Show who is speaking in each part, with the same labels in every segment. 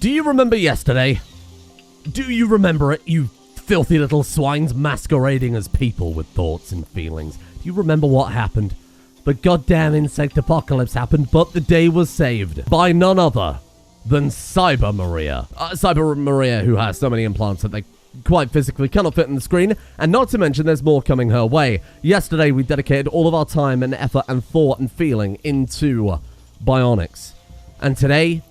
Speaker 1: Do you remember yesterday? Do you remember it, you filthy little swines masquerading as people with thoughts and feelings? Do you remember what happened? The goddamn insect apocalypse happened, but the day was saved by none other than Cyber Maria. Cyber Maria, who has so many implants that they quite physically cannot fit in the screen, and not to mention there's more coming her way. Yesterday we dedicated all of our time and effort and thought and feeling into Bionics. And today,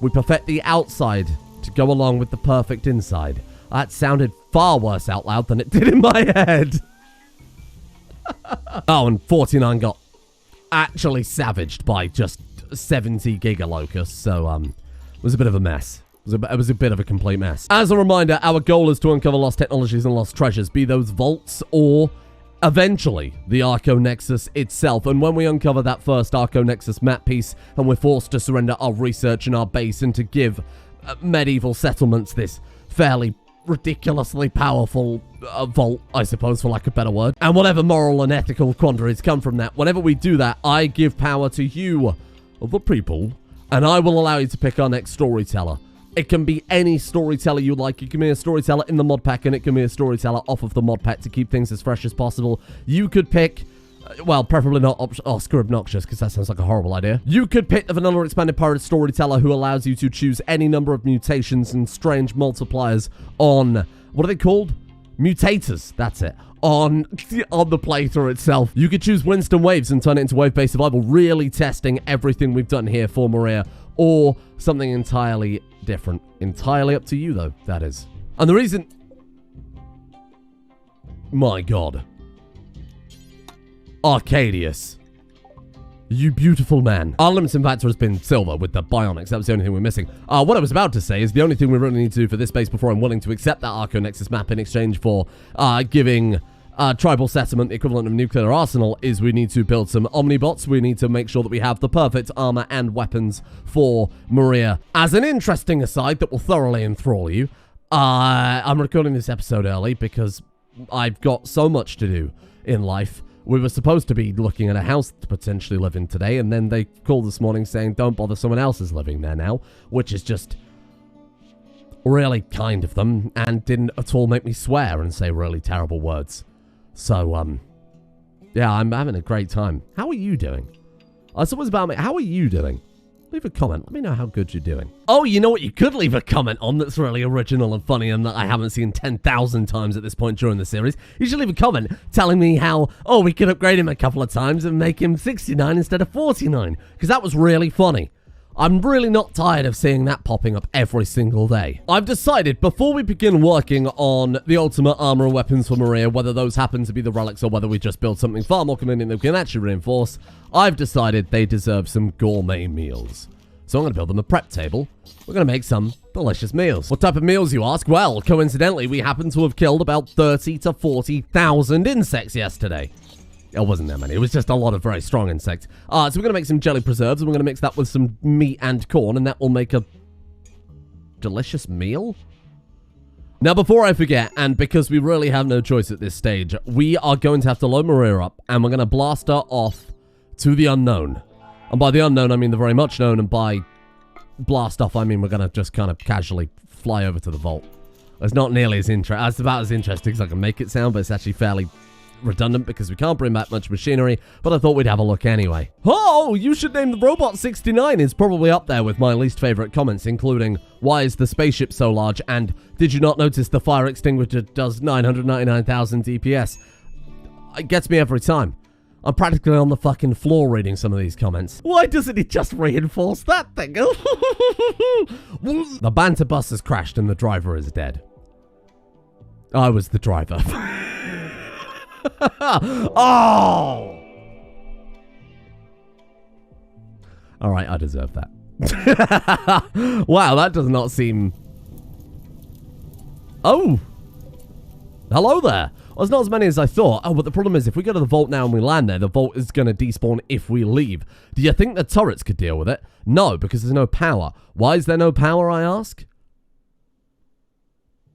Speaker 1: we perfect the outside to go along with the perfect inside. That sounded far worse out loud than it did in my head. Oh, and 49 got actually savaged by just 70 gigalocusts, so, it was a bit of a mess. It was a bit of a complete mess. As a reminder, our goal is to uncover lost technologies and lost treasures, be those vaults or, eventually, the Archonexus itself. And when we uncover that first Archonexus map piece, and we're forced to surrender our research and our base and to give medieval settlements this fairly ridiculously powerful vault, I suppose, for lack of a better word, and whatever moral and ethical quandaries come from that, whenever we do that, I give power to you, the people, and I will allow you to pick our next storyteller. It can be any storyteller you like. It can be a storyteller in the mod pack, and it can be a storyteller off of the mod pack to keep things as fresh as possible. You could pick, well, preferably not Oscar Obnoxious, because that sounds like a horrible idea. You could pick the vanilla expanded pirate storyteller who allows you to choose any number of mutations and strange multipliers on, what are they called? Mutators, that's it. On the playthrough itself. You could choose Winston Waves and turn it into wave-based survival, really testing everything we've done here for Maria, or something entirely different. Entirely up to you, though, that is. And the reason... My God. Arcadius. You beautiful man. Our limiting factor has been silver with the Bionics. That was the only thing we're missing. What I was about to say is the only thing we really need to do for this base before I'm willing to accept that Archonexus map in exchange for giving tribal settlement the equivalent of nuclear arsenal is we need to build some omnibots. We need to make sure that we have the perfect armor and weapons for Maria. As an interesting aside that will thoroughly enthrall you, I'm recording this episode early because I've got so much to do in life. We were supposed to be looking at a house to potentially live in today, and then they called this morning saying, don't bother, someone else is living there now, which is just really kind of them, and didn't at all make me swear and say really terrible words. So, yeah, I'm having a great time. How are you doing? It's always about me. How are you doing? Leave a comment. Let me know how good you're doing. Oh, you know what you could leave a comment on that's really original and funny and that I haven't seen 10,000 times at this point during the series? You should leave a comment telling me how, oh, we could upgrade him a couple of times and make him 69 instead of 49. Because that was really funny. I'm really not tired of seeing that popping up every single day. I've decided, before we begin working on the ultimate armor and weapons for Maria, whether those happen to be the relics or whether we just build something far more convenient that we can actually reinforce, I've decided they deserve some gourmet meals. So I'm going to build them a prep table. We're going to make some delicious meals. What type of meals, you ask? Well, coincidentally, we happen to have killed about 30 to 40,000 insects yesterday. It wasn't that many. It was just a lot of very strong insects. So we're going to make some jelly preserves, and we're going to mix that with some meat and corn, and that will make a delicious meal. Now, before I forget, and because we really have no choice at this stage, we are going to have to load Maria up, and we're going to blast her off to the unknown. And by the unknown, I mean the very much known, and by blast off, I mean we're going to just kind of casually fly over to the vault. It's not nearly as interesting. It's about as interesting as I can make it sound, but it's actually fairly redundant because we can't bring back much machinery, but I thought we'd have a look anyway. Oh, you should name the robot 69 is probably up there with my least favorite comments, including, why is the spaceship so large, and did you not notice the fire extinguisher does 999,000 DPS? It gets me every time. I'm practically on the fucking floor reading some of these comments. Why doesn't it just reinforce that thing? The banter bus has crashed and the driver is dead. I was the driver. Oh! Alright, I deserve that. Wow, that does not seem... Oh! Hello there! Well, it's not as many as I thought. Oh, but the problem is, if we go to the vault now and we land there, the vault is going to despawn if we leave. Do you think the turrets could deal with it? No, because there's no power. Why is there no power, I ask?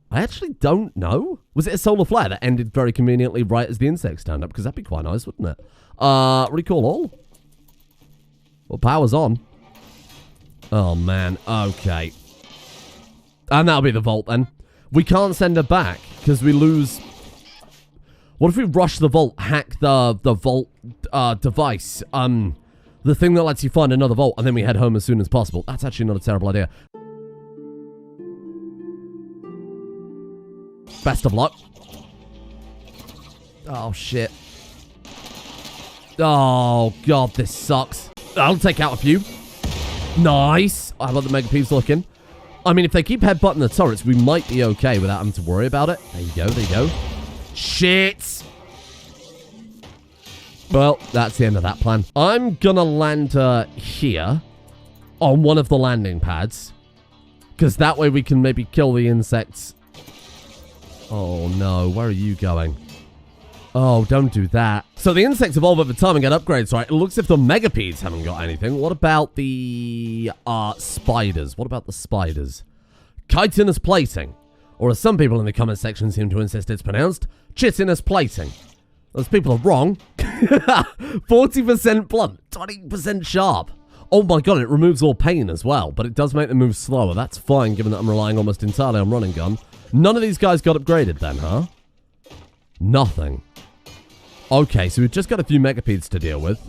Speaker 1: I actually don't know. Was it a solar flare that ended very conveniently right as the insects turned up? Because that'd be quite nice, wouldn't it? Recall all. Well, power's on. Oh, man. Okay. And that'll be the vault then. We can't send her back because we lose... What if we rush the vault, hack the vault device, the thing that lets you find another vault, and then we head home as soon as possible? That's actually not a terrible idea. Best of luck. Oh, shit. Oh, God, this sucks. I'll take out a few. Nice. How about the Megapeeps looking? I mean, if they keep headbutting the turrets, we might be okay without having to worry about it. There you go, there you go. Shit. Well, that's the end of that plan. I'm gonna land here on one of the landing pads, because that way we can maybe kill the insects. Oh, no. Where are you going? Oh, don't do that. So the insects evolve over time and get upgrades, right? It looks as if the Megapedes haven't got anything. What about the spiders? What about the spiders? Chitinous plating. Or as some people in the comment section seem to insist it's pronounced, chitinous plating. Those people are wrong. 40% blunt, 20% sharp. Oh my god, it removes all pain as well, but it does make them move slower. That's fine, given that I'm relying almost entirely on running gun. None of these guys got upgraded then, huh? Nothing. Okay, so we've just got a few Megapedes to deal with.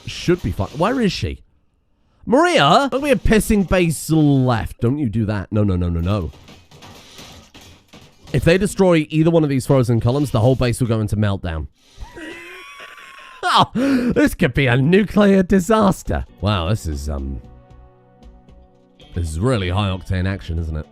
Speaker 1: Should be fine. Where is she? Maria! Don't be a pissing base left. Don't you do that. No, no, no, no, no. If they destroy either one of these frozen columns, the whole base will go into meltdown. Oh, this could be a nuclear disaster. Wow, this is really high-octane action, isn't it?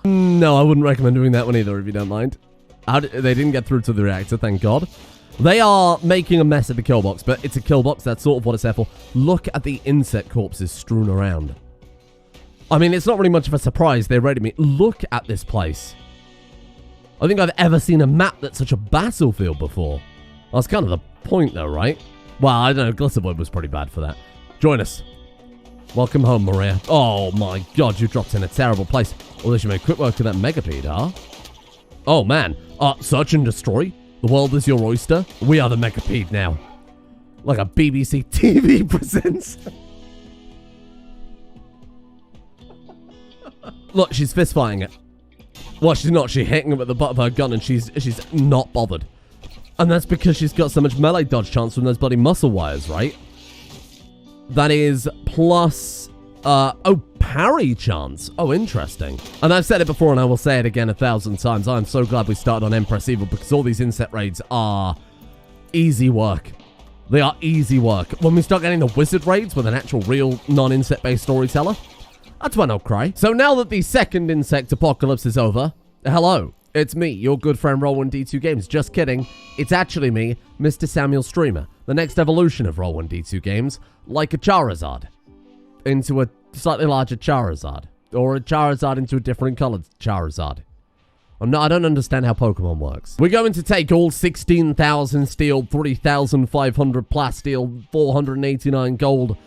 Speaker 1: No, I wouldn't recommend doing that one either, if you don't mind. They didn't get through to the reactor, thank God. They are making a mess at the kill box, but it's a kill box. That's sort of what it's there for. Look at the insect corpses strewn around. I mean, it's not really much of a surprise they raided me. Look at this place. I think I've ever seen a map that's such a battlefield before. That's kind of the point, though, right? Well, I don't know. Glitterboy was pretty bad for that. Join us. Welcome home, Maria. Oh, my God. You dropped in a terrible place. Although you made quick work of that Megapede, huh? Oh, man. Search and destroy? The world is your oyster? We are the Megapede now. Like a BBC TV presents. Look, she's fist fighting it. Well, she's not. She's hitting it with the butt of her gun, and she's not bothered. And that's because she's got so much melee dodge chance from those bloody muscle wires, right? That is plus, parry chance. Oh, interesting. And I've said it before, and I will say it again 1,000 times. I'm so glad we started on Empress Evil, because all these insect raids are easy work. They are easy work. When we start getting the wizard raids with an actual real non-insect-based storyteller, that's when I'll cry. So now that the second insect apocalypse is over, hello, it's me, your good friend Roll1D2 Games. Just kidding. It's actually me, Mr. Samuel Streamer. The next evolution of Roll1D2 Games, like a Charizard. Into a slightly larger Charizard. Or a Charizard into a different colored Charizard. I don't understand how Pokemon works. We're going to take all 16,000 steel, 3,500 plasteel, 489 gold,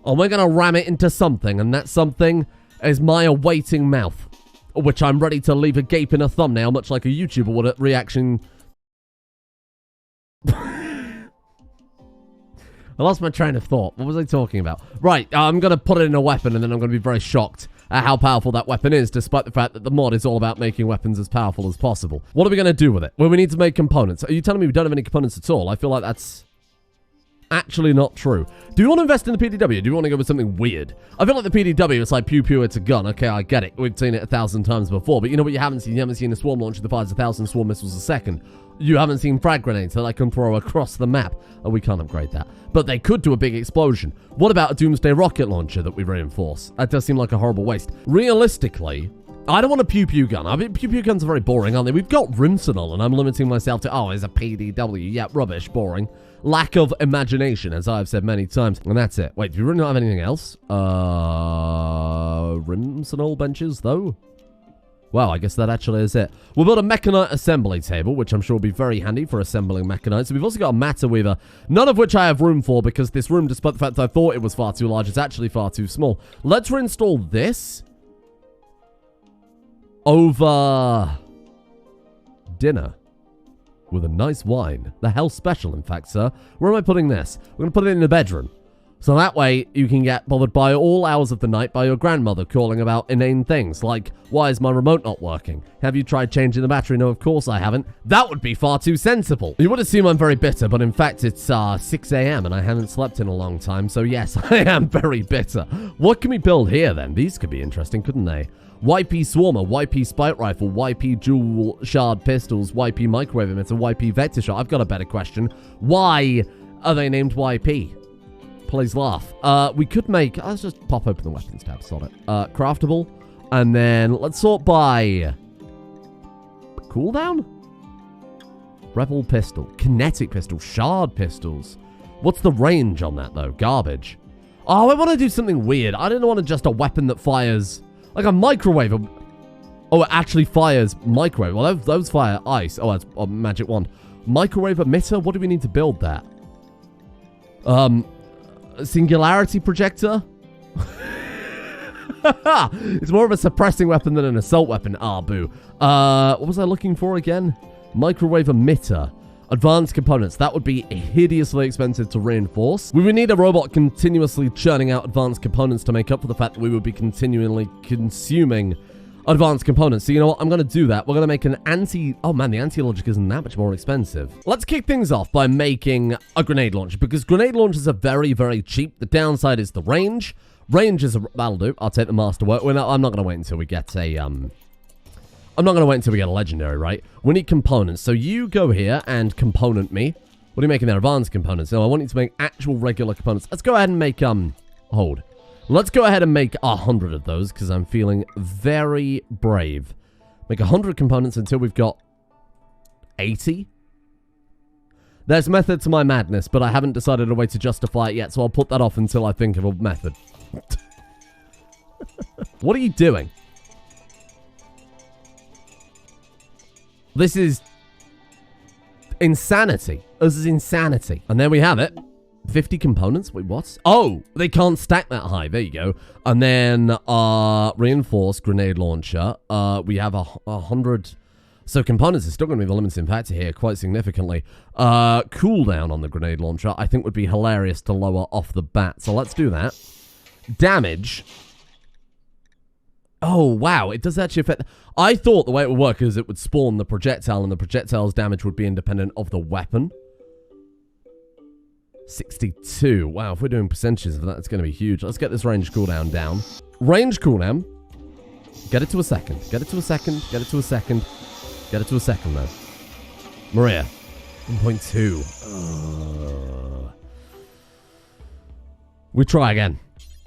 Speaker 1: and we're going to ram it into something, and that something is my awaiting mouth, which I'm ready to leave a gape in a thumbnail, much like a YouTuber would at reaction. I lost my train of thought. What was I talking about? Right, I'm going to put it in a weapon, and then I'm going to be very shocked at how powerful that weapon is, despite the fact that the mod is all about making weapons as powerful as possible. What are we going to do with it? Well, we need to make components. Are you telling me we don't have any components at all? I feel like that's actually not true. Do you want to invest in the PDW? Do you want to go with something weird? I feel like the PDW, it's like pew pew, it's a gun. Okay, I get it. We've seen it 1,000 times before, but you know what you haven't seen? You haven't seen a swarm launcher that fires 1,000 swarm missiles a second. You haven't seen frag grenades that I can throw across the map. Oh, we can't upgrade that. But they could do a big explosion. What about a doomsday rocket launcher that we reinforce? That does seem like a horrible waste. Realistically, I don't want a pew-pew gun. I mean, pew-pew guns are very boring, aren't they? We've got Rimworld, and I'm limiting myself to, oh, it's a PDW. Yeah, rubbish, boring. Lack of imagination, as I've said many times. And that's it. Wait, do you really not have anything else? Rimworld benches, though? Well, I guess that actually is it. We'll build a mechanite assembly table, which I'm sure will be very handy for assembling mechanites. So we've also got a matter weaver, none of which I have room for, because this room, despite the fact that I thought it was far too large, is actually far too small. Let's reinstall this over dinner. with a nice wine. The hell special, in fact, sir. Where am I putting this? We're going to put it in the bedroom. So that way, you can get bothered by all hours of the night by your grandmother calling about inane things, like, why is my remote not working? Have you tried changing the battery? No, of course I haven't. That would be far too sensible. You would assume I'm very bitter, but in fact, it's 6 a.m. and I haven't slept in a long time, so yes, I am very bitter. What can we build here, then? These could be interesting, couldn't they? YP Swarmer, YP Spike Rifle, YP Dual Shard Pistols, YP Microwave Emitter, YP Vector Shot. I've got a better question. Why are they named YP? Please laugh. We could make... Let's just pop open the weapons tab, sod it. Craftable. And then let's sort by... Cooldown? Rebel Pistol. Kinetic Pistol. Shard Pistols. What's the range on that, though? Garbage. Oh, I want to do something weird. I don't want just a weapon that fires... Like a microwave. Oh, it actually fires microwave. Well, those fire ice. Oh, that's a magic wand. Microwave emitter? What do we need to build that? Singularity projector? It's more of a suppressing weapon than an assault weapon. Ah, boo. What was I looking for again? Microwave emitter. Advanced components. That would be hideously expensive to reinforce. We would need a robot continuously churning out advanced components to make up for the fact that we would be continually consuming advanced components. So you know what? I'm going to do that. We're going to make an anti... Oh man, the anti-logic isn't that much more expensive. Let's kick things off by making a grenade launcher, because grenade launchers are very, very cheap. The downside is the range. Range is a... That'll do. I'll take the masterwork. I'm not going to wait until we get a... I'm not going to wait until we get a legendary, right? We need components. So you go here and component me. What are you making there? Advanced components. So I want you to make actual regular components. Let's go ahead and make... Hold. Let's go ahead and make 100 of those, because I'm feeling very brave. Make 100 components until we've got 80. There's method to my madness, but I haven't decided a way to justify it yet, so I'll put that off until I think of a method. What are you doing? This is insanity. This is insanity. And there we have it. 50 components? Wait, what? Oh, they can't stack that high. There you go. And then, reinforced grenade launcher. We have 100. So components is still going to be the limiting factor here quite significantly. Cooldown on the grenade launcher, I think would be hilarious to lower off the bat. So let's do that. Damage. Oh, wow. It does actually affect... I thought the way it would work is it would spawn the projectile, and the projectile's damage would be independent of the weapon. 62. Wow, if we're doing percentages of that, it's going to be huge. Let's get this range cooldown down. Range cooldown. Get it to a second. Get it to a second. Get it to a second. Get it to a second, though. Maria. 1.2. We try again.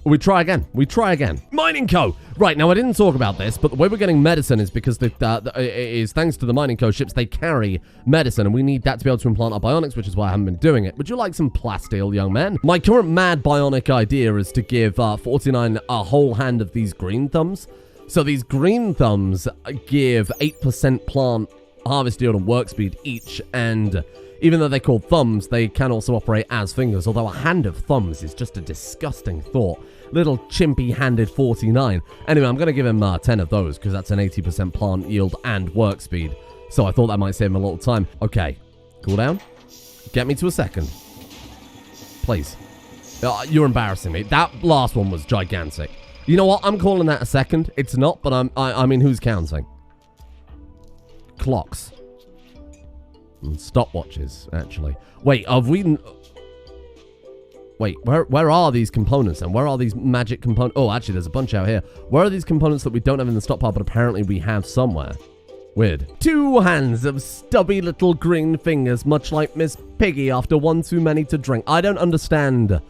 Speaker 1: We try again. We try again. Mining Co. Right, now I didn't talk about this, but the way we're getting medicine is because it is thanks to the Mining Co. ships. They carry medicine, and we need that to be able to implant our bionics, which is why I haven't been doing it. Would you like some plasteel, young man? My current mad bionic idea is to give 49 a whole hand of these green thumbs. So these green thumbs give 8% plant harvest yield and work speed each, and even though they're called thumbs, they can also operate as fingers, although a hand of thumbs is just a disgusting thought. Little chimpy-handed 49. Anyway, I'm going to give him 10 of those, because that's an 80% plant yield and work speed. So I thought that might save him a little time. Okay, cool down. Get me to a second. Please. You're embarrassing me. That last one was gigantic. You know what? I'm calling that a second. It's not, but I mean, who's counting? Clocks. And stopwatches, actually. Wait, have we... Wait, where are these components and where are these magic components? Oh, actually, there's a bunch out here. Where are these components that we don't have in the stockpile, but apparently we have somewhere? Weird. 2 hands of stubby little green fingers, much like Miss Piggy after one too many to drink. I don't understand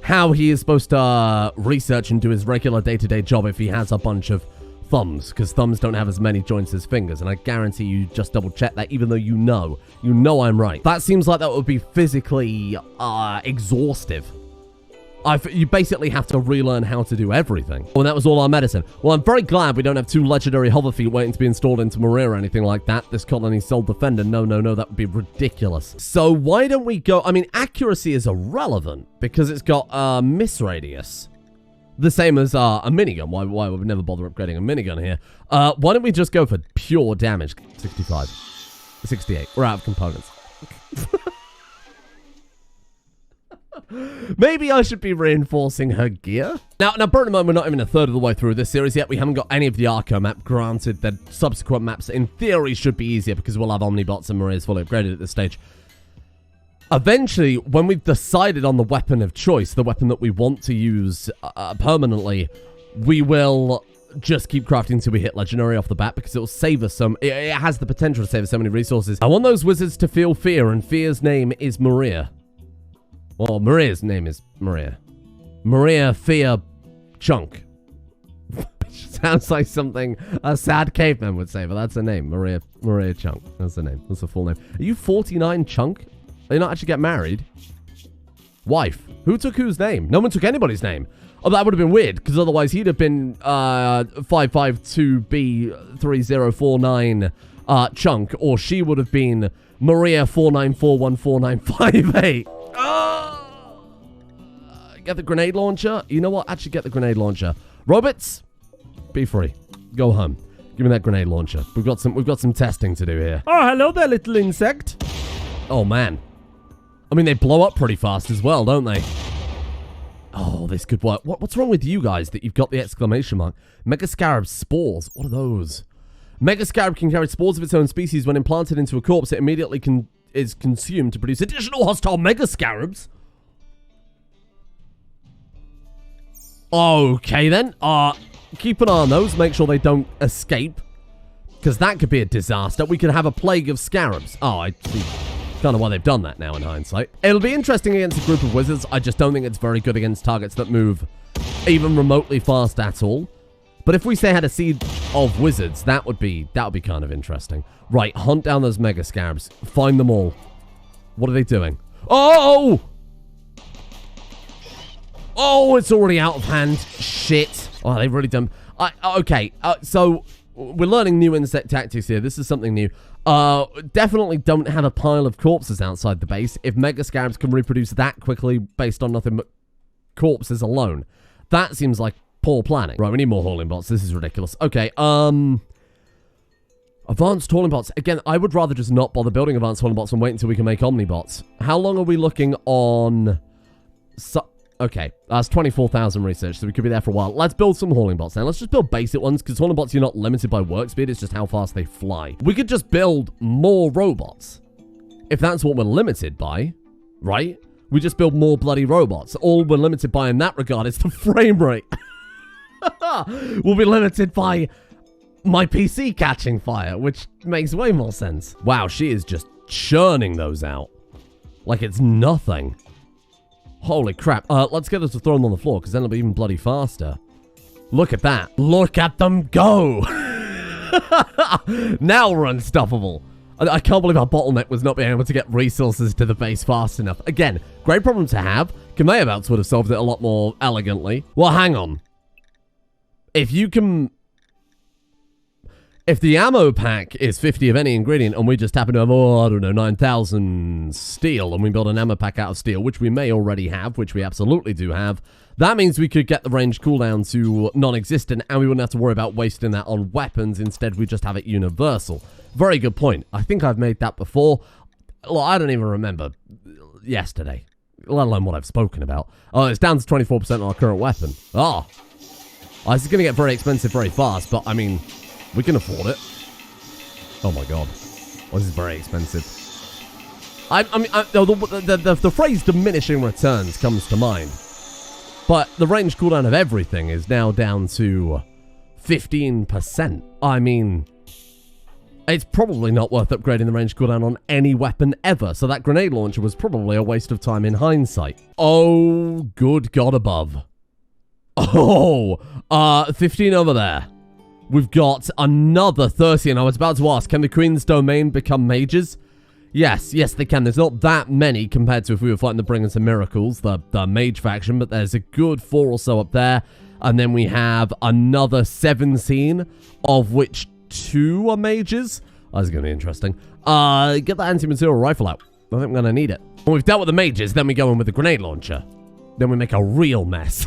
Speaker 1: how he is supposed to research and do his regular day-to-day job if he has a bunch of thumbs, because thumbs don't have as many joints as fingers, and I guarantee you just double-check that, even though you know I'm right. That seems like that would be physically exhaustive. You basically have to relearn how to do everything. Oh, and that was all our medicine. Well, I'm very glad we don't have 2 legendary hover feet waiting to be installed into Maria or anything like that. This colony sole defender. No, that would be ridiculous. So why don't we go... I mean, accuracy is irrelevant because it's got miss radius. The same as a minigun. Why would we never bother upgrading a minigun here? Why don't we just go for pure damage? 65. 68. We're out of components. Maybe I should be reinforcing her gear. Now, bear in mind, we're not even a third of the way through this series yet. We haven't got any of the Arco map. Granted, the subsequent maps, in theory, should be easier because we'll have Omnibots and Maria's fully upgraded at this stage. Eventually, when we've decided on the weapon of choice, the weapon that we want to use permanently, we will just keep crafting until we hit Legendary off the bat because it will save us some... It has the potential to save us so many resources. I want those wizards to feel fear, and fear's name is Maria. Well, Maria's name is Maria. Maria Fear Chunk. Sounds like something a sad caveman would say, but that's her name. Maria Chunk. That's her name. That's her full name. Are you 49 Chunk? Are you not actually get married? Wife. Who took whose name? No one took anybody's name. Oh, that would have been weird, because otherwise he'd have been 552B3049 Chunk, or she would have been Maria 494149558. Get the grenade launcher. You know what? Actually, get the grenade launcher. Robots, be free. Go home. Give me that grenade launcher. We've got some testing to do here. Oh, hello there, little insect. Oh man. I mean, they blow up pretty fast as well, don't they? Oh, this could work. What's wrong with you guys that you've got the exclamation mark? Mega Scarab spores. What are those? Mega Scarab can carry spores of its own species. When implanted into a corpse, it immediately is consumed to produce additional hostile Mega Scarabs. Okay, then. Keep an eye on those. Make sure they don't escape. Because that could be a disaster. We could have a plague of scarabs. Oh, I see kind of why they've done that now in hindsight. It'll be interesting against a group of wizards. I just don't think it's very good against targets that move even remotely fast at all. But if we say had a siege of wizards, that would be kind of interesting. Right, hunt down those mega scarabs. Find them all. What are they doing? Oh! Oh, it's already out of hand. Shit. Oh, they've really done... Okay, so we're learning new insect tactics here. This is something new. Definitely don't have a pile of corpses outside the base. If Mega Scarabs can reproduce that quickly based on nothing but corpses alone, that seems like poor planning. Right, we need more hauling bots. This is ridiculous. Okay, advanced hauling bots. Again, I would rather just not bother building advanced hauling bots and wait until we can make Omnibots. How long are we looking on... Okay, that's 24,000 research, so we could be there for a while. Let's build some hauling bots now. Let's just build basic ones, because hauling bots, you're not limited by work speed. It's just how fast they fly. We could just build more robots, if that's what we're limited by, right? We just build more bloody robots. All we're limited by in that regard is the frame rate. We'll be limited by my PC catching fire, which makes way more sense. Wow, she is just churning those out like it's nothing. Holy crap. Let's get us to throw them on the floor, because then it'll be even bloody faster. Look at that. Look at them go. Now we're unstoppable. I can't believe our bottleneck was not being able to get resources to the base fast enough. Again, great problem to have. Conveyor belts would have solved it a lot more elegantly. Well, hang on. If you can... If the ammo pack is 50 of any ingredient and we just happen to have, I don't know, 9,000 steel, and we build an ammo pack out of steel, which we may already have, which we absolutely do have, that means we could get the range cooldown to non-existent, and we wouldn't have to worry about wasting that on weapons. Instead, we just have it universal. Very good point. I think I've made that before. Well, I don't even remember yesterday, let alone what I've spoken about. Oh, it's down to 24% on our current weapon. Oh, this is going to get very expensive very fast, but I mean... we can afford it. Oh my god. Well, this is very expensive. The phrase diminishing returns comes to mind. But the range cooldown of everything is now down to 15%. I mean, it's probably not worth upgrading the range cooldown on any weapon ever. So that grenade launcher was probably a waste of time in hindsight. Oh, good god above. Oh, 15 over there. We've got another 30, and I was about to ask, can the Queen's Domain become mages? Yes, they can. There's not that many compared to if we were fighting the Bringers of Miracles, the mage faction, but there's a good 4 or so up there. And then we have another 17, of which 2 are mages. That's going to be interesting. Get that anti-material rifle out. I think I'm going to need it. When we've dealt with the mages, then we go in with the grenade launcher. Then we make a real mess.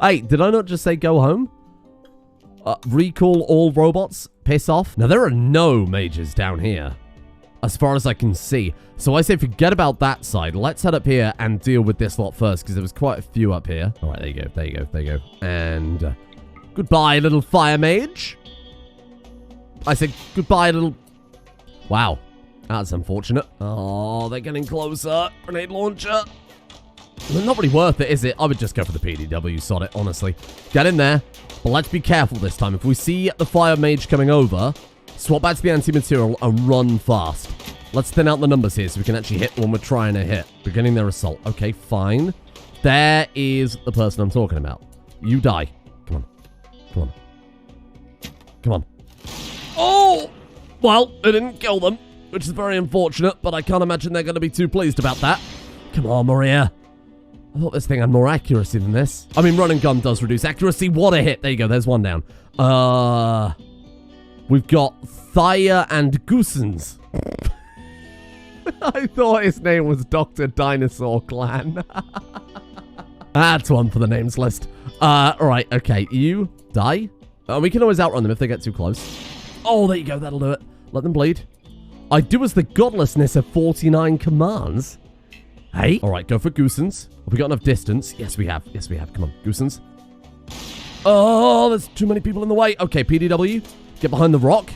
Speaker 1: Hey, did I not just say go home? Recall all robots. Piss off. Now, there are no mages down here, as far as I can see. So I say forget about that side. Let's head up here and deal with this lot first, because there was quite a few up here. All right, there you go, there you go, there you go. And goodbye, little fire mage. I said goodbye, little... Wow, that's unfortunate. Oh, they're getting closer. Grenade launcher. Not really worth it, is it? I would just go for the PDW, sod it, honestly. Get in there, but let's be careful this time. If we see the fire mage coming over, swap back to the anti-material and run fast. Let's thin out the numbers here so we can actually hit the one we're trying to hit. Beginning their assault. Okay, fine. There is the person I'm talking about. You die. Come on. Come on. Come on. Oh! Well, it didn't kill them, which is very unfortunate, but I can't imagine they're going to be too pleased about that. Come on, Maria. I thought this thing had more accuracy than this. I mean, run and gun does reduce accuracy. What a hit. There you go. There's one down. We've got Thaya and Goosens. I thought his name was Dr. Dinosaur Clan. That's one for the names list. Alright, okay. You die. We can always outrun them if they get too close. Oh, there you go. That'll do it. Let them bleed. I do as the godlessness of 49 commands. Hey. Alright, go for Goosens. Have we got enough distance? Yes, we have. Yes, we have. Come on, Goosens. Oh, there's too many people in the way. Okay, PDW. Get behind the rock.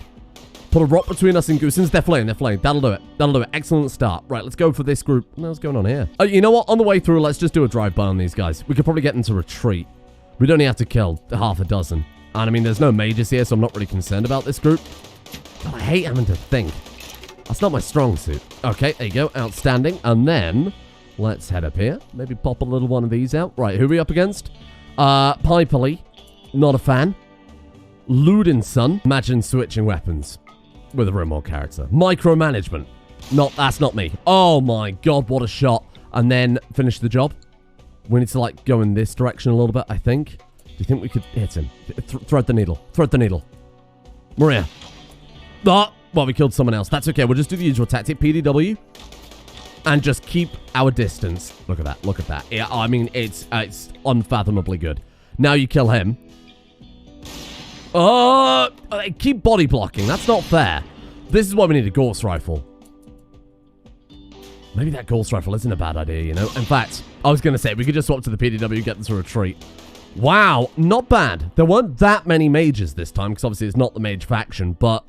Speaker 1: Put a rock between us and Goosens. They're flaying. They're flaying. That'll do it. That'll do it. Excellent start. Right, let's go for this group. What's going on here? You know what? On the way through, let's just do a drive-by on these guys. We could probably get them to retreat. We'd only have to kill half a dozen. And I mean, there's no mages here, so I'm not really concerned about this group. But I hate having to think. That's not my strong suit. Okay, there you go. Outstanding. And then, let's head up here. Maybe pop a little one of these out. Right, who are we up against? Piperly. Not a fan. Ludinson. Imagine switching weapons with a Rimworld character. Micromanagement. That's not me. Oh my god, what a shot. And then finish the job. We need to, like, go in this direction a little bit, I think. Do you think we could hit him? Thread the needle. Thread the needle. Maria. Oh, well, we killed someone else. That's okay. We'll just do the usual tactic. PDW. And just keep our distance. Look at that. Look at that. Yeah, I mean, it's unfathomably good. Now you kill him. Oh, keep body blocking. That's not fair. This is why we need a Gauss rifle. Maybe that Gauss rifle isn't a bad idea, you know? In fact, I was going to say, we could just swap to the PDW, get them to retreat. Wow, not bad. There weren't that many mages this time, because obviously it's not the mage faction, but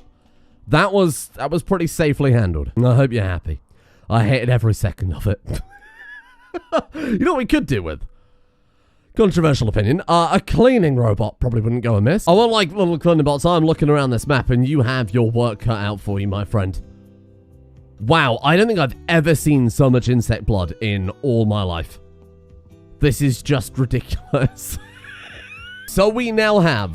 Speaker 1: that was pretty safely handled. And I hope you're happy. I hated every second of it. You know what we could do with? Controversial opinion. A cleaning robot probably wouldn't go amiss. I won't like little cleaning bots. I'm looking around this map and you have your work cut out for you, my friend. Wow, I don't think I've ever seen so much insect blood in all my life. This is just ridiculous. So we now have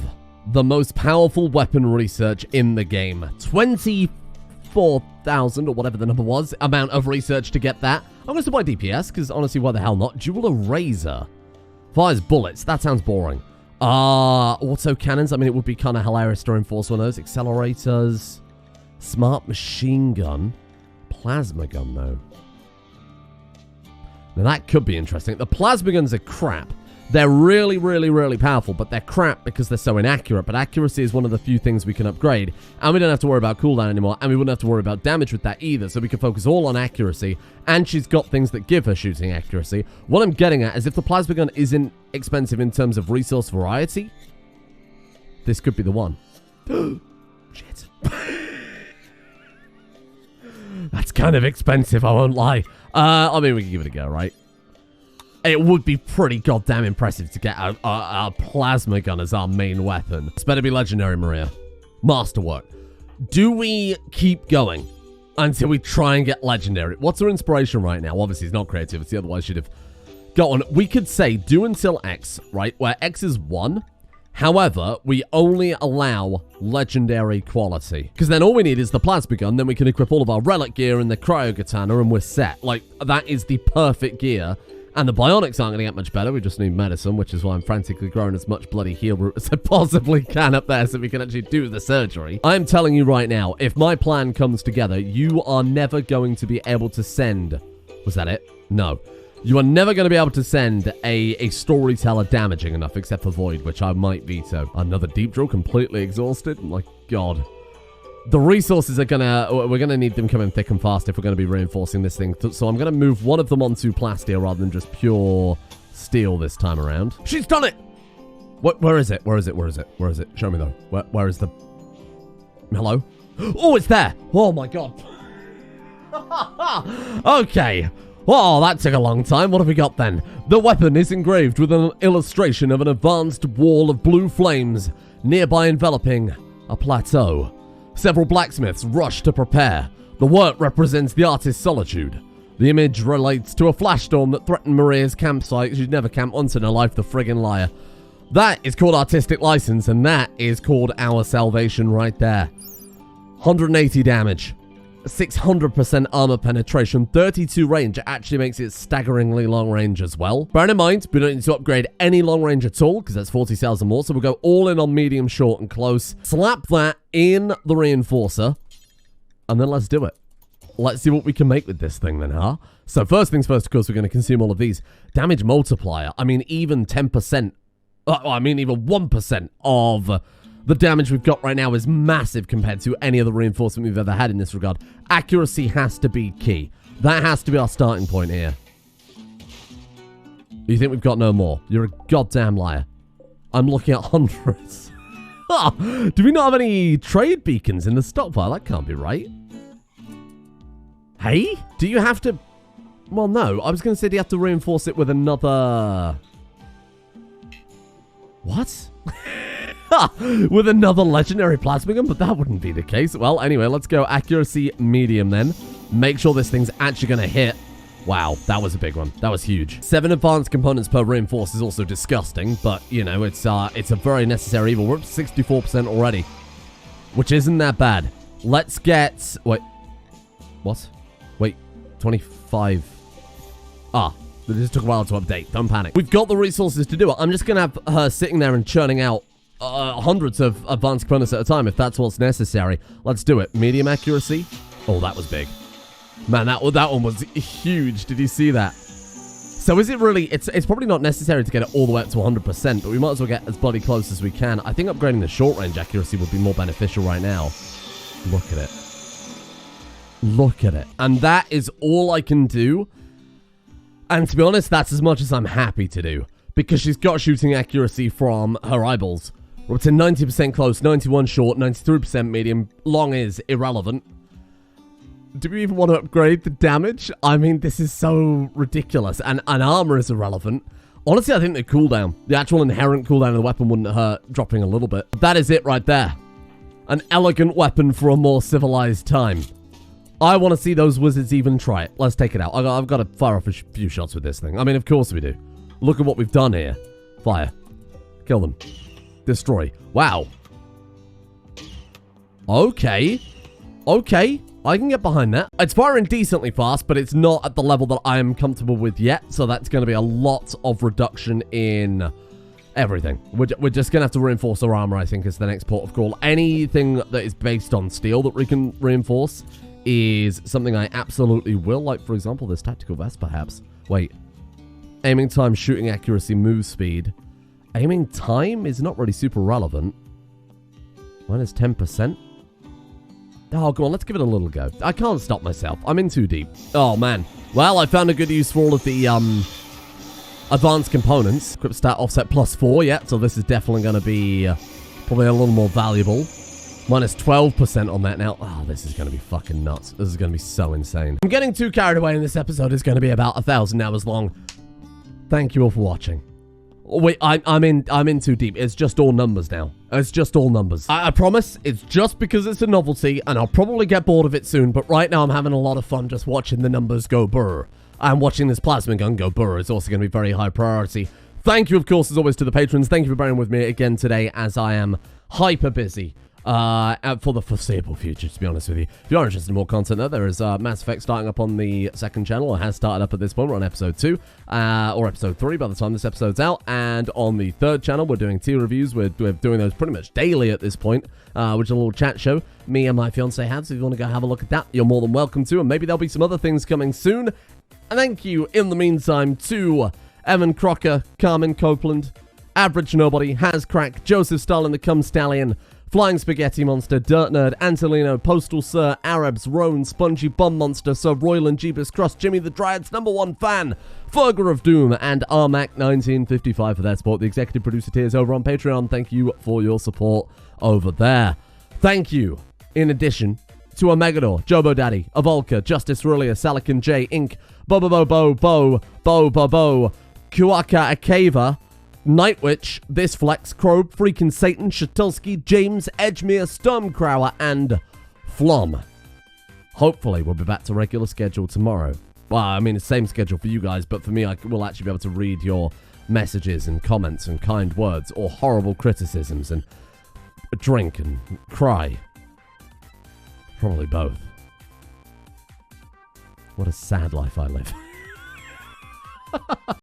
Speaker 1: the most powerful weapon research in the game. 24,000 or whatever the number was, amount of research to get that. I'm going to buy DPS because honestly, why the hell not? Dual Eraser. Fires bullets. That sounds boring. Auto cannons. I mean, it would be kind of hilarious to enforce one of those. Accelerators. Smart machine gun. Plasma gun, though. Now, that could be interesting. The plasma guns are crap. They're really, really, really powerful, but they're crap because they're so inaccurate. But accuracy is one of the few things we can upgrade. And we don't have to worry about cooldown anymore. And we wouldn't have to worry about damage with that either. So we can focus all on accuracy. And she's got things that give her shooting accuracy. What I'm getting at is if the plasma gun isn't expensive in terms of resource variety, this could be the one. Shit. That's kind of expensive, I won't lie. I mean, we can give it a go, right? It would be pretty goddamn impressive to get a plasma gun as our main weapon. It's better be legendary, Maria. Masterwork. Do we keep going until we try and get legendary? What's our inspiration right now? Obviously, it's not creativity, otherwise she'd have gotten... We could say do until X, right? Where X is 1. However, we only allow legendary quality. Because then all we need is the plasma gun, then we can equip all of our relic gear and the cryo katana and we're set. Like, that is the perfect gear. And the bionics aren't going to get much better. We just need medicine, which is why I'm frantically growing as much bloody heal root as I possibly can up there so we can actually do the surgery. I'm telling you right now, if my plan comes together, you are never going to be able to send... Was that it? No. You are never going to be able to send a storyteller damaging enough, except for Void, which I might veto. Another deep drill, completely exhausted. My god. The resources are we're gonna need them coming thick and fast if we're gonna be reinforcing this thing. So I'm gonna move one of them onto plasteel rather than just pure steel this time around. She's done it! Where is it? Where is it? Where is it? Where is it? Show me though. Where is the... Hello? Oh, it's there! Oh my god. Okay. Oh, that took a long time. What have we got then? The weapon is engraved with an illustration of an advanced wall of blue flames, nearby enveloping a plateau. Several blacksmiths rush to prepare. The work represents the artist's solitude. The image relates to a flash storm that threatened Maria's campsite. She'd never camp once in her life, the friggin' liar. That is called artistic license, and that is called our salvation right there. 180 damage. 600% armor penetration, 32 range. It actually makes it staggeringly long range as well. Bear in mind, we don't need to upgrade any long range at all because that's 40 cells or more. So we'll go all in on medium, short, and close. Slap that in the reinforcer. And then let's do it. Let's see what we can make with this thing then, huh? So first things first, of course, we're going to consume all of these. Damage multiplier. I mean, even 10%. I mean, even 1% of... the damage we've got right now is massive compared to any other reinforcement we've ever had in this regard. Accuracy has to be key. That has to be our starting point here. You think we've got no more? You're a goddamn liar. I'm looking at hundreds. Do we not have any trade beacons in the stockpile? That can't be right. Hey? Do you have to... Well, no. I was going to say, do you have to reinforce it with another... What? With another legendary plasma gun, but that wouldn't be the case. Well, anyway, let's go accuracy medium then. Make sure this thing's actually going to hit. Wow, that was a big one. That was huge. 7 advanced components per reinforce is also disgusting, but, you know, it's a very necessary evil. We're up to 64% already, which isn't that bad. Let's get... Wait. What? Wait. 25. Ah. It just took a while to update. Don't panic. We've got the resources to do it. I'm just going to have her sitting there and churning out hundreds of advanced components at a time if that's what's necessary. Let's do it. Medium accuracy. Oh, that was big. Man, that one was huge. Did you see that? So is it really... It's probably not necessary to get it all the way up to 100%, but we might as well get as bloody close as we can. I think upgrading the short-range accuracy would be more beneficial right now. Look at it. Look at it. And that is all I can do. And to be honest, that's as much as I'm happy to do. Because she's got shooting accuracy from her eyeballs. We're up to 90% close, 91 short, 93% medium. Long is irrelevant. Do we even want to upgrade the damage? I mean, this is so ridiculous. And armor is irrelevant. Honestly, I think the cooldown, the actual inherent cooldown of the weapon wouldn't hurt dropping a little bit. That is it right there. An elegant weapon for a more civilized time. I want to see those wizards even try it. Let's take it out. I've got to fire off a few shots with this thing. I mean, of course we do. Look at what we've done here. Fire. Kill them. Destroy. Wow. Okay. Okay. I can get behind that. It's firing decently fast, but it's not at the level that I am comfortable with yet. So that's going to be a lot of reduction in everything. We're just going to have to reinforce our armor, I think, is the next port of call. Anything that is based on steel that we can reinforce is something I absolutely will. Like, for example, this tactical vest, perhaps. Wait. Aiming time, shooting accuracy, move speed. Aiming time is not really super relevant. Minus 10%. Oh, go on, let's give it a little go. I can't stop myself. I'm in too deep. Oh, man. Well, I found a good use for all of the advanced components. Equip stat offset +4, yeah, so this is definitely going to be probably a little more valuable. Minus 12% on that now. Oh, this is going to be fucking nuts. This is going to be so insane. I'm getting too carried away, and this episode is going to be about 1,000 hours long. Thank you all for watching. Oh, wait, I'm in too deep. It's just all numbers now. It's just all numbers. I promise it's just because it's a novelty, and I'll probably get bored of it soon, but right now I'm having a lot of fun just watching the numbers go brr. And watching this plasma gun go brr is also going to be very high priority. Thank you, of course, as always, to the patrons. Thank you for bearing with me again today, as I am hyper busy. For the foreseeable future, to be honest with you. If you are interested in more content, though, there is Mass Effect starting up on the second channel. It has started up at this point. We're on episode 2, or episode 3 by the time this episode's out. And on the third channel, we're doing tier reviews. We're doing those pretty much daily at this point, which is a little chat show me and my fiance have. So if you want to go have a look at that, you're more than welcome to. And maybe there'll be some other things coming soon. And thank you, in the meantime, to Evan Crocker, Carmen Copeland, Average Nobody, Has Crack, Joseph Stalin, the Cum Stallion, Flying Spaghetti Monster, Dirt Nerd, Antolino, Postal Sir, Arabs, Roan, Spongy Bomb Monster, Sir Royland, Jeebus Cross, Jimmy the Dryad's #1 fan, Ferger of Doom, and Armac1955 for their support. The executive producer tiers over on Patreon. Thank you for your support over there. Thank you, in addition, to Omegador, Jobo Daddy, Avolka, Justice Rulia, Salican J, Inc., Bo, Kuaka Akava, Nightwitch, This Flex, Crow, Freaking Satan, Shatulski, James, Edgemere, Stormcrower, and Flom. Hopefully, we'll be back to regular schedule tomorrow. Well, I mean, it's the same schedule for you guys, but for me, I will actually be able to read your messages and comments and kind words or horrible criticisms and drink and cry. Probably both. What a sad life I live.